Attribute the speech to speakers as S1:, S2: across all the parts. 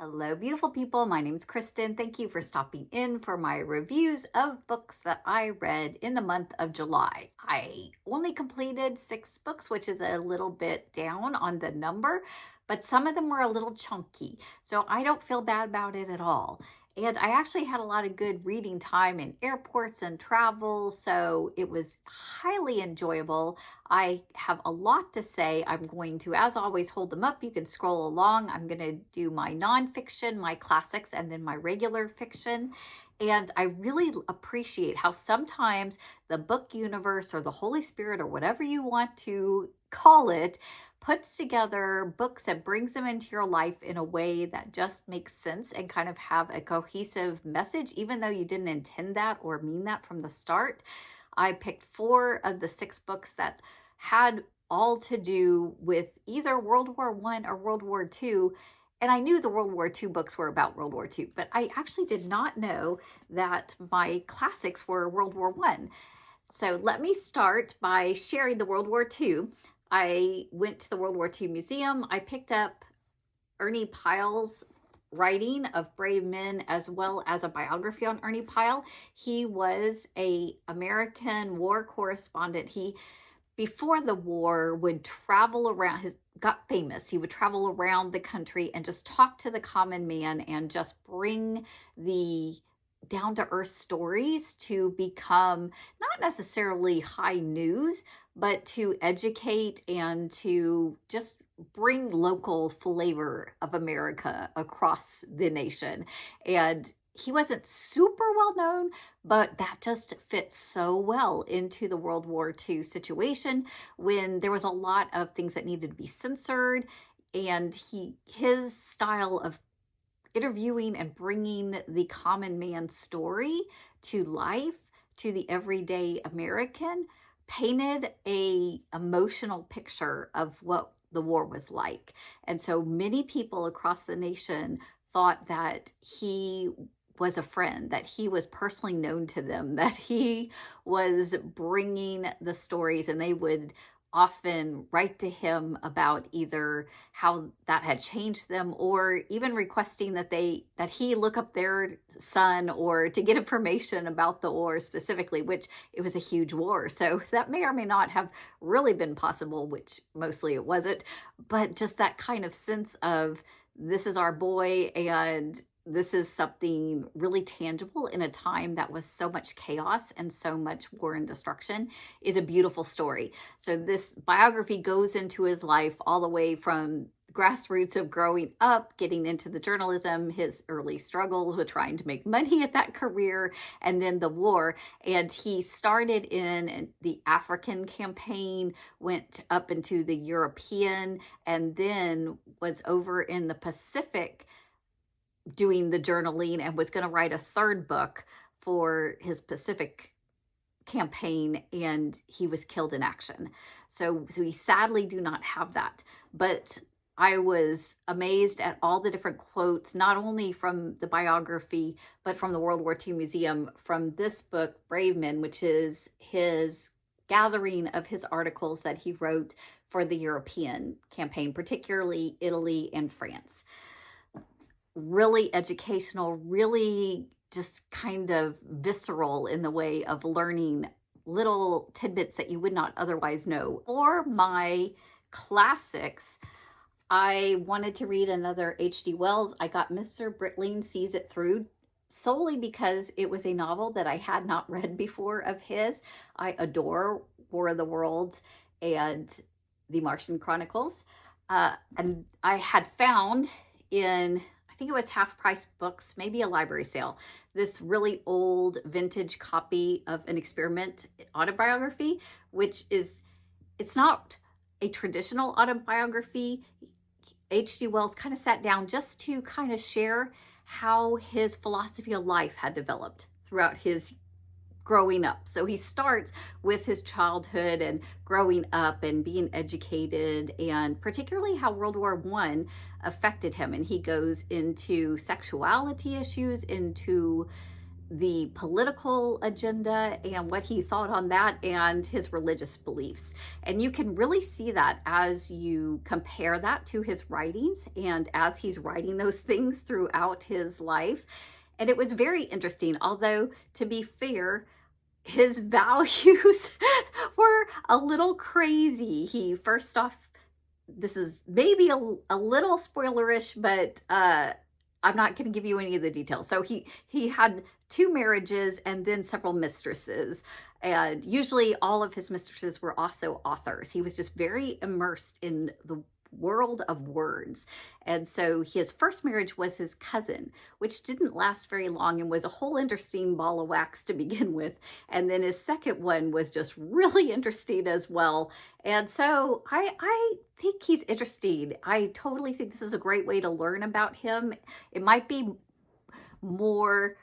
S1: Hello, beautiful people. My name is Kristen. Thank you for stopping in for my reviews of books that I read in the month of July. I only completed 6 books, which is a little bit down on the number, but some of them were a little chunky. So I don't feel bad about it at all. And I actually had a lot of good reading time in airports and travel, so it was highly enjoyable. I have a lot to say. I'm going to, as always, hold them up. You can scroll along. I'm going to do my nonfiction, my classics, and then my regular fiction. And I really appreciate how sometimes the book universe or the Holy Spirit or whatever you want to call it puts together books and brings them into your life in a way that just makes sense and kind of have a cohesive message, even though you didn't intend that or mean that from the start. I picked 4 of the 6 books that had all to do with either World War I or World War II. And I knew the World War II books were about World War II, but I actually did not know that my classics were World War I. So let me start by sharing the World War II. I went to the World War II Museum. I picked up Ernie Pyles' writing of Brave Men, as well as a biography on Ernie Pyle. He was an American war correspondent. He, before the war, would travel around, got famous. He would travel around the country and just talk to the common man and just bring the down to earth stories to become not necessarily high news, but to educate and to just bring local flavor of America across the nation. And he wasn't super well known, but that just fits so well into the World War II situation when there was a lot of things that needed to be censored. And his style of interviewing and bringing the common man's story to life, to the everyday American, painted a emotional picture of what the war was like. And so many people across the nation thought that he was a friend, that he was personally known to them, that he was bringing the stories, and they would often write to him about either how that had changed them or even requesting that he look up their son or to get information about the war specifically, which it was a huge war. So that may or may not have really been possible, which mostly it wasn't, but just that kind of sense of this is our boy and this is something really tangible in a time that was so much chaos and so much war and destruction is a beautiful story. So this biography goes into his life all the way from grassroots of growing up, getting into the journalism, his early struggles with trying to make money at that career, and then the war. And he started in the African campaign, went up into the European, and then was over in the Pacific doing the journaling and was going to write a 3rd book for his Pacific campaign, and he was killed in action. So we sadly do not have that. But I was amazed at all the different quotes, not only from the biography, but from the World War II Museum, from this book, Brave Men, which is his gathering of his articles that he wrote for the European campaign, particularly Italy and France. Really educational, really just kind of visceral in the way of learning little tidbits that you would not otherwise know. For my classics, I wanted to read another H.G. Wells. I got Mr. Britling Sees It Through solely because it was a novel that I had not read before of his. I adore War of the Worlds and The Martian Chronicles. And I had found in, I think it was Half Price Books, maybe a library sale, this really old vintage copy of an experiment autobiography, which is, it's not a traditional autobiography. H.G. Wells kind of sat down just to kind of share how his philosophy of life had developed throughout his growing up. So he starts with his childhood and growing up and being educated, and particularly how World War I affected him. And he goes into sexuality issues, into the political agenda and what he thought on that, and his religious beliefs. And you can really see that as you compare that to his writings and as he's writing those things throughout his life. And it was very interesting, although to be fair, his values were a little crazy. He first off, this is maybe a little spoilerish, but I'm not going to give you any of the details. So he had 2 marriages and then several mistresses. And usually all of his mistresses were also authors. He was just very immersed in the world of words. And so his first marriage was his cousin, which didn't last very long and was a whole interesting ball of wax to begin with. And then his second one was just really interesting as well. And so I think he's interesting. I totally think this is a great way to learn about him. It might be more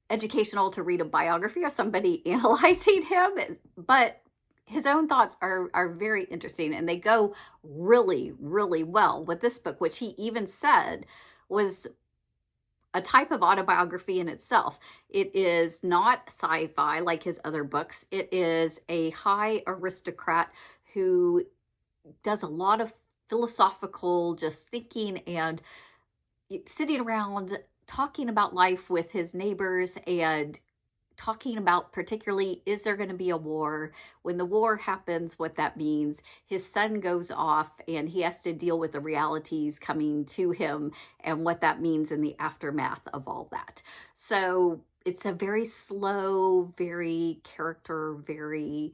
S1: educational to read a biography of somebody analyzing him, but his own thoughts are very interesting, and they go really, really well with this book, which he even said was a type of autobiography in itself. It is not sci-fi like his other books. It is a high aristocrat who does a lot of philosophical just thinking and sitting around talking about life with his neighbors and talking about particularly, is there going to be a war? When the war happens, what that means. His son goes off and he has to deal with the realities coming to him and what that means in the aftermath of all that. So it's a very slow, very character, very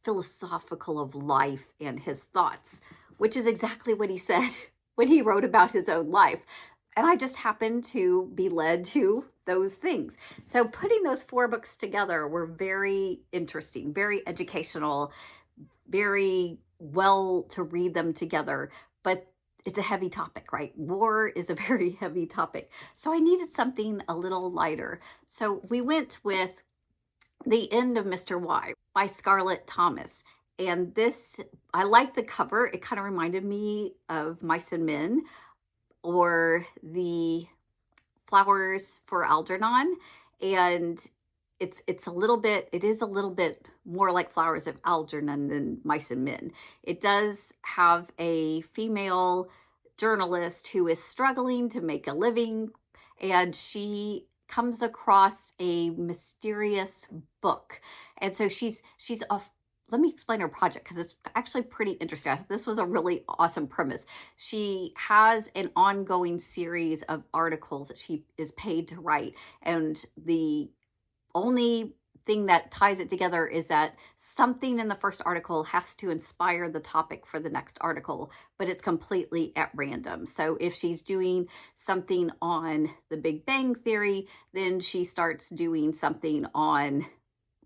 S1: philosophical of life and his thoughts, which is exactly what he said when he wrote about his own life. And I just happened to be led to those things. So putting those 4 books together were very interesting, very educational, very well to read them together. But it's a heavy topic, right? War is a very heavy topic. So I needed something a little lighter. So we went with The End of Mr. Y by Scarlett Thomas. And this, I like the cover. It kind of reminded me of Mice and Men, or the Flowers for Algernon. And it is a little bit more like Flowers of Algernon than Mice and Men. It does have a female journalist who is struggling to make a living, and she comes across a mysterious book. And so she's off. Let me explain her project, because it's actually pretty interesting. This was a really awesome premise. She has an ongoing series of articles that she is paid to write. And the only thing that ties it together is that something in the first article has to inspire the topic for the next article, but it's completely at random. So if she's doing something on the Big Bang Theory, then she starts doing something on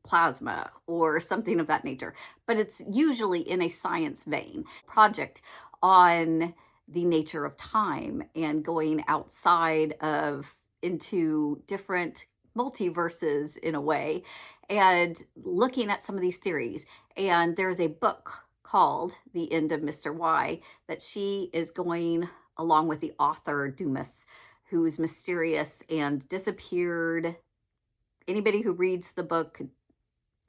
S1: plasma or something of that nature, but it's usually in a science vein. Project on the nature of time and going outside of into different multiverses in a way, and looking at some of these theories. And there's a book called The End of Mr. Y that she is going along with the author Dumas, who's mysterious and disappeared. Anybody who reads the book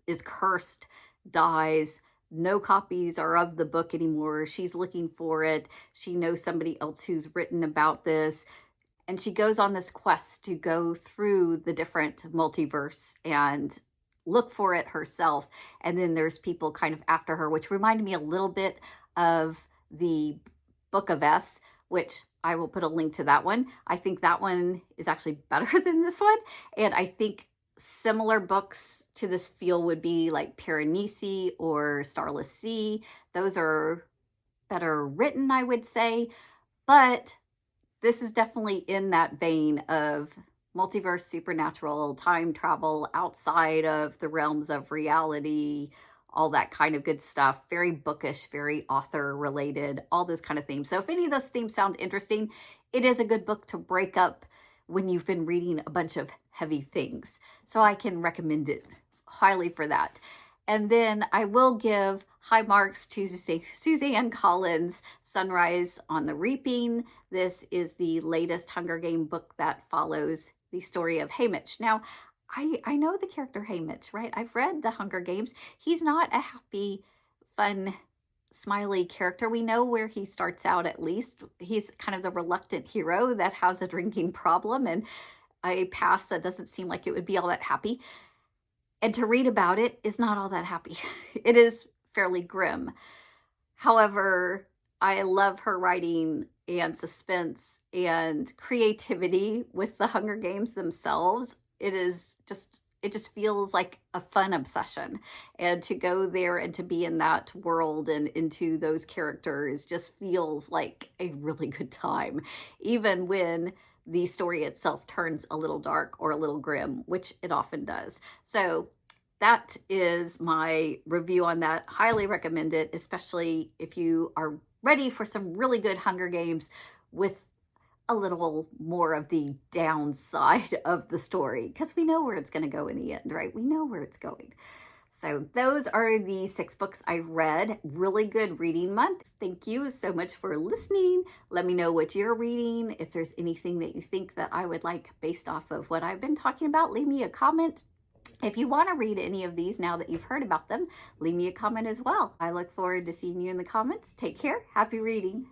S1: is cursed, dies. No copies are of the book anymore. She's looking for it. She knows somebody else who's written about this. And she goes on this quest to go through the different multiverse and look for it herself. And then there's people kind of after her, which reminded me a little bit of the Book of S, which I will put a link to that one. I think that one is actually better than this one. And I think similar books to this feel would be like Piranesi or Starless Sea. Those are better written, I would say, but this is definitely in that vein of multiverse, supernatural, time travel outside of the realms of reality, all that kind of good stuff. Very bookish, very author related, all those kind of themes. So if any of those themes sound interesting, it is a good book to break up when you've been reading a bunch of heavy things. So I can recommend it highly for that. And then I will give high marks to Suzanne Collins' Sunrise on the Reaping. This is the latest Hunger Game book that follows the story of Haymitch. Now, I know the character Haymitch, right? I've read the Hunger Games. He's not a happy, fun, smiley character. We know where he starts out, at least. He's kind of the reluctant hero that has a drinking problem and a past that doesn't seem like it would be all that happy. And to read about it is not all that happy. It is fairly grim. However, I love her writing and suspense and creativity with the Hunger Games themselves. It just feels like a fun obsession. And to go there and to be in that world and into those characters just feels like a really good time, even when the story itself turns a little dark or a little grim, which it often does. So that is my review on that. Highly recommend it, especially if you are ready for some really good Hunger Games with a little more of the downside of the story, because we know where it's going to go in the end, right? We know where it's going. So those are the 6 books I read. Really good reading month. Thank you so much for listening. Let me know what you're reading. If there's anything that you think that I would like based off of what I've been talking about, leave me a comment. If you want to read any of these now that you've heard about them, leave me a comment as well. I look forward to seeing you in the comments. Take care. Happy reading.